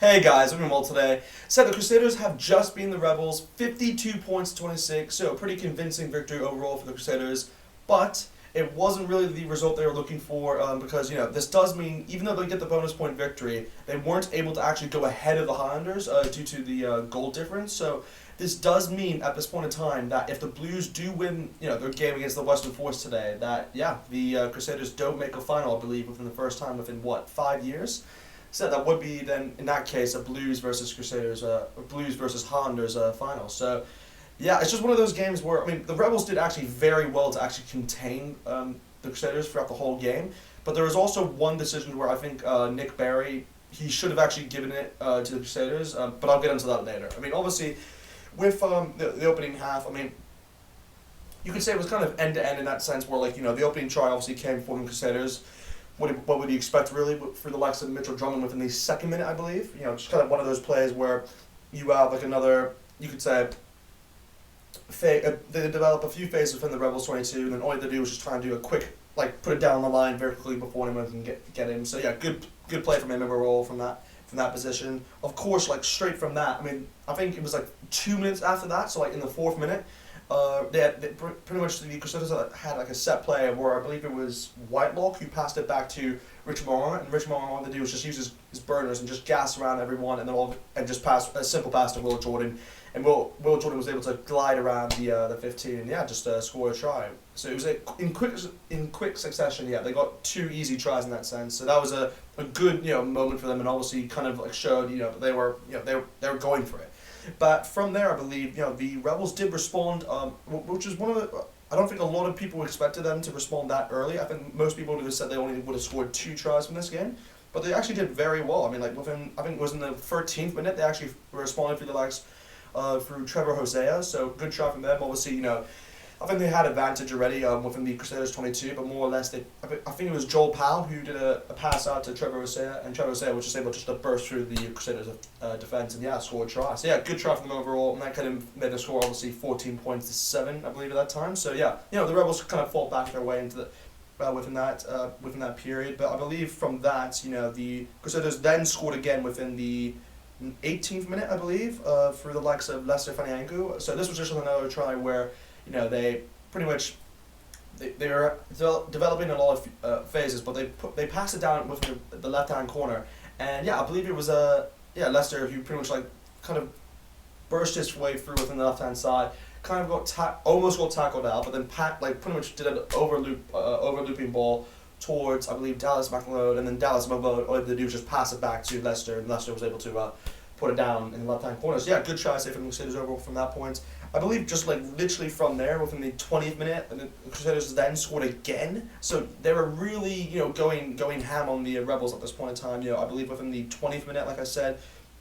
Hey guys, I'm doing well today. So the Crusaders have just beaten the Rebels, 52 points to 26, so a pretty convincing victory overall for the Crusaders. But it wasn't really the result they were looking for because, this does mean, even though they get the bonus point victory, they weren't able to actually go ahead of the Highlanders due to the goal difference. So this does mean at this point in time that if the Blues do win, their game against the Western Force today, that, the Crusaders don't make a final, I believe, within the first time within, 5 years? So that would be then, in that case, a Blues versus Crusaders, a Blues versus Highlanders final. So, yeah, it's just one of those games where, the Rebels did actually very well to actually contain the Crusaders throughout the whole game. But there was also one decision where I think Nick Barry, he should have actually given it to the Crusaders, but I'll get into that later. Obviously, with the opening half, you could say it was kind of end-to-end in that sense where, the opening try obviously came from the Crusaders. What would you expect really for the likes of Mitchell Drummond within the second minute, I believe? Just kind of one of those plays where you have another, you could say, they develop a few phases within the Rebels 22, and then all they do is just try and do a quick, put it down the line very quickly before anyone can get him. So yeah, good play from him overall from that position. Of course, straight from that, I think it was 2 minutes after that, so in the fourth minute, they pretty much the Crusaders had a set play where I believe it was Whitelock who passed it back to Rich Moore, and Rich Moore all to do was just use his burners and just gas around everyone, and then just pass a simple pass to Will Jordan, and Will Jordan was able to glide around the 15 and just score a try. So it was in quick succession. Yeah, they got 2 easy tries in that sense. So that was a good moment for them, and obviously kind of showed they were going for it. But from there, I believe the Rebels did respond, which is one of the. I don't think a lot of people expected them to respond that early. I think most people would have said they only would have scored 2 tries from this game, but they actually did very well. Within, I think it was in the 13th minute, they actually responded through the likes through Trevor Hosea. So good try from them. Obviously, I think they had advantage already within the Crusaders 22, but more or less I think it was Joel Powell who did a pass out to Trevor Hosea, and Trevor Hosea was just able to burst through the Crusaders defense and scored a try. So yeah, good try from them overall, and that kind of made the score obviously 14 points to 7, I believe, at that time. So yeah, the Rebels kind of fought back their way into the within that period. But I believe from that, the Crusaders then scored again within the 18th minute, I believe, through the likes of Lester Fanianku. So this was just another try where they pretty much they were developing a lot of phases, but they passed it down with the left hand corner, and I believe it was Lester who pretty much kind of burst his way through within the left hand side, kind of almost got tackled out, but then pretty much did an overlooping ball towards, I believe, Dallas McLeod, and then Dallas McLeod, all they did was just pass it back to Lester, and Lester was able to put it down in the left hand corner. So good try, say, from the Crusaders overall from that point. I believe just literally from there, within the 20th minute, and the Crusaders then scored again. So they were really going ham on the Rebels at this point in time. I believe within the 20th minute, like I said,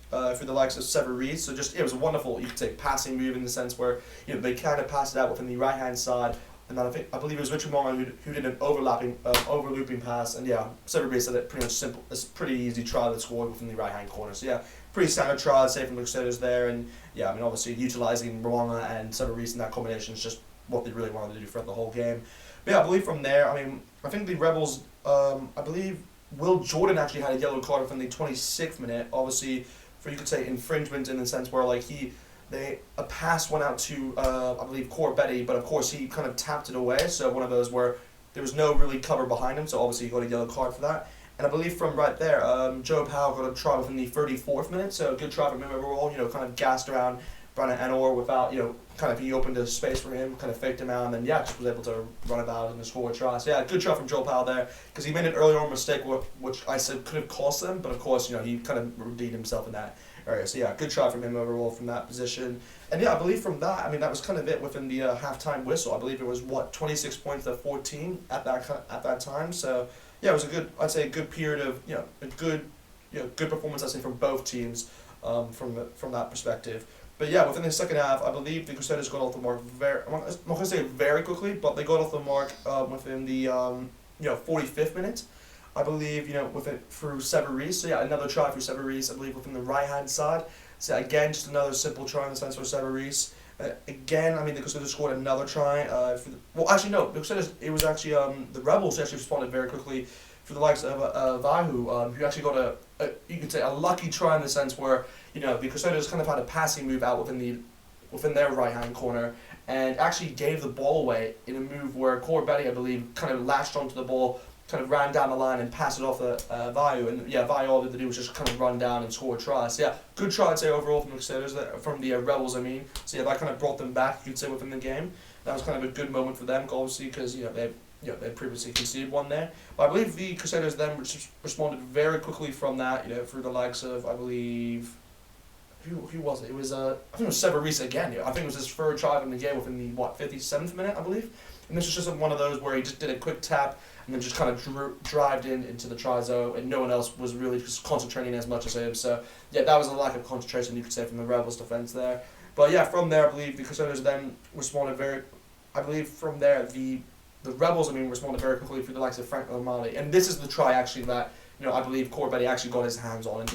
through the likes of Severies. So just it was a wonderful, you could say, passing move in the sense where they kind of passed it out within the right hand side. And then I believe it was Richard Morgan who did an overlooping pass, and Severies said it pretty much simple. It's a pretty easy try that scored within the right hand corner. So pretty standard try, say, from the Crusaders there, and obviously utilising Rwanga and Severies in that combination is just what they really wanted to do throughout the whole game. But I believe from there, I think the Rebels, I believe Will Jordan actually had a yellow card within the 26th minute, obviously for, you could say, infringement in the sense where a pass went out to I believe Betty, but of course he kind of tapped it away. So one of those where there was no really cover behind him. So obviously he got a yellow card for that. And I believe from right there, Joe Powell got a try within the 34th minute. So a good try from him overall. Kind of gassed around Brandon Anor without kind of he opened a space for him, kind of faked him out, and then just was able to run about and score a try. So good try from Joe Powell there, because he made an early on mistake which I said could have cost them, but of course he kind of redeemed himself in that area. So good try from him overall from that position. And I believe from that, that was kind of it within the halftime whistle. I believe it was 26 points to 14 at that time. So it was a good period of a good performance, I'd say, from both teams from that perspective. But within the second half, I believe the Crusaders got off the mark I'm not going to say very quickly, but they got off the mark within the 45th minute. I believe, through Severies. So another try through Severies, I believe, within the right hand side. So again, just another simple try in the sense for Severies. Again, the Crusaders scored another try. The Crusaders, it was actually the Rebels actually responded very quickly for the likes of Vahu, who actually got you could say a lucky try in the sense where the Crusaders kind of had a passing move out within their right hand corner and actually gave the ball away in a move where Corbett, I believe, kind of latched onto the ball, kind of ran down the line and passed it off to Vayu, and Vayu all he had to do was just kind of run down and score a try. So good try I'd say overall from the Crusaders, from the Rebels I mean. So that kind of brought them back, you could say, within the game. That was kind of a good moment for them, obviously, because they previously conceded one there. But I believe the Crusaders then responded very quickly from that, through the likes of, I believe, who was it? It was I think it was Severisa again. I think it was his third try in the game within the 57th minute, I believe. And this was just one of those where he just did a quick tap and then just kind of drived into the try zone, and no one else was really just concentrating as much as him. So that was a lack of concentration, you could say, from the Rebels' defense there. But from there, I believe the Crusaders then responded very. I believe from there the Rebels responded very quickly through the likes of Frank O'Malley, and this is the try actually that I believe Corbett actually got his hands on, and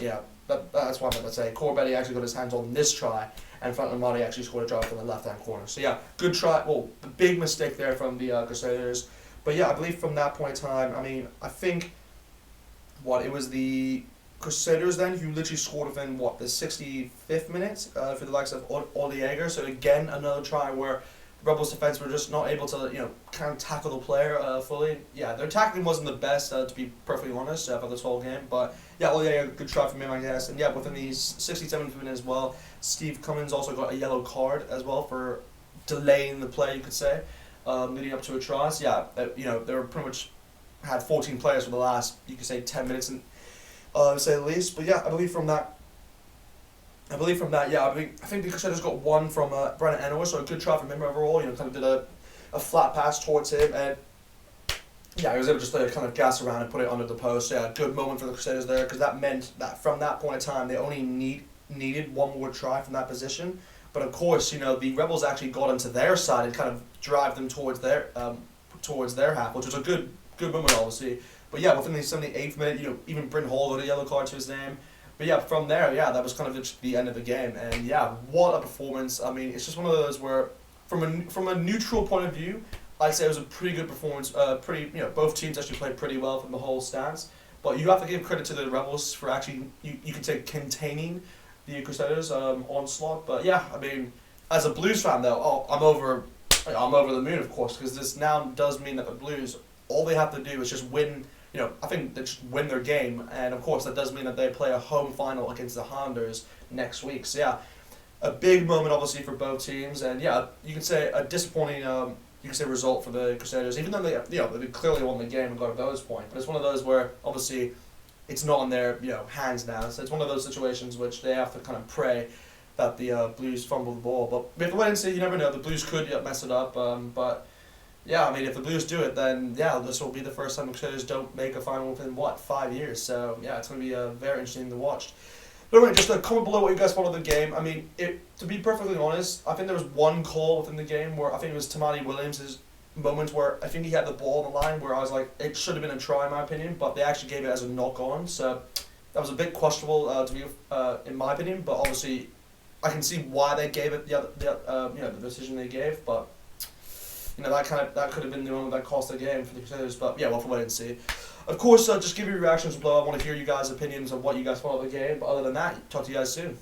that's what I meant to say. Corbett actually got his hands on this try, and Frank O'Malley actually scored a try from the left-hand corner. So good try. Well, the big mistake there from the Crusaders, but I believe from that point in time, I think it was the Crusaders then who literally scored within the 65th minute for the likes of Olieger. So again, another try where Rebels defense were just not able to, kind of tackle the player fully. Their tackling wasn't the best, to be perfectly honest, for this whole game. But a good try from him, I guess. And within the 67th minute as well, Steve Cummins also got a yellow card as well for delaying the play, you could say, leading up to a try. So they were pretty much had 14 players for the last, you could say, 10 minutes, and to say the least. But I believe from that. I think the Crusaders got one from Brennan Enowis, so a good try from him overall. Kind of did a flat pass towards him, and he was able to just kind of gas around and put it under the post. So, good moment for the Crusaders there, because that meant that from that point in time they only needed one more try from that position. But of course, the Rebels actually got into their side and kind of drive them towards their half, which was a good moment obviously. But within the 78th minute, even Bryn Hall got a yellow card to his name. But from there, that was kind of the end of the game, and what a performance! It's just one of those where, from a neutral point of view, I'd say it was a pretty good performance. Both teams actually played pretty well from the whole stance. But you have to give credit to the Rebels for actually, you could say, containing the Crusaders' onslaught. But as a Blues fan though, I'm over the moon, of course, because this now does mean that the Blues, all they have to do is just win. I think they just win their game, and of course that does mean that they play a home final against the Highlanders next week. So a big moment obviously for both teams, and you can say a disappointing result for the Crusaders, even though they clearly won the game and got a bonus point. But it's one of those where obviously it's not in their hands now. So it's one of those situations which they have to kind of pray that the Blues fumble the ball. But we have to wait and see. You never know. The Blues could mess it up, but. If the Blues do it, then this will be the first time the Crusaders don't make a final within 5 years. So it's going to be very interesting to watch. But anyway, just comment below what you guys thought of the game. To be perfectly honest, I think there was one call within the game where I think it was Tamati Williams' moment where I think he had the ball on the line where I was like, it should have been a try in my opinion, but they actually gave it as a knock on. So that was a bit questionable to be in my opinion. But obviously, I can see why they gave it the decision they gave, but. That could have been the moment that cost the game for the Crusaders, but we'll have to wait and see. Of course, just give your reactions below. I want to hear you guys' opinions on what you guys thought of the game, but other than that, talk to you guys soon.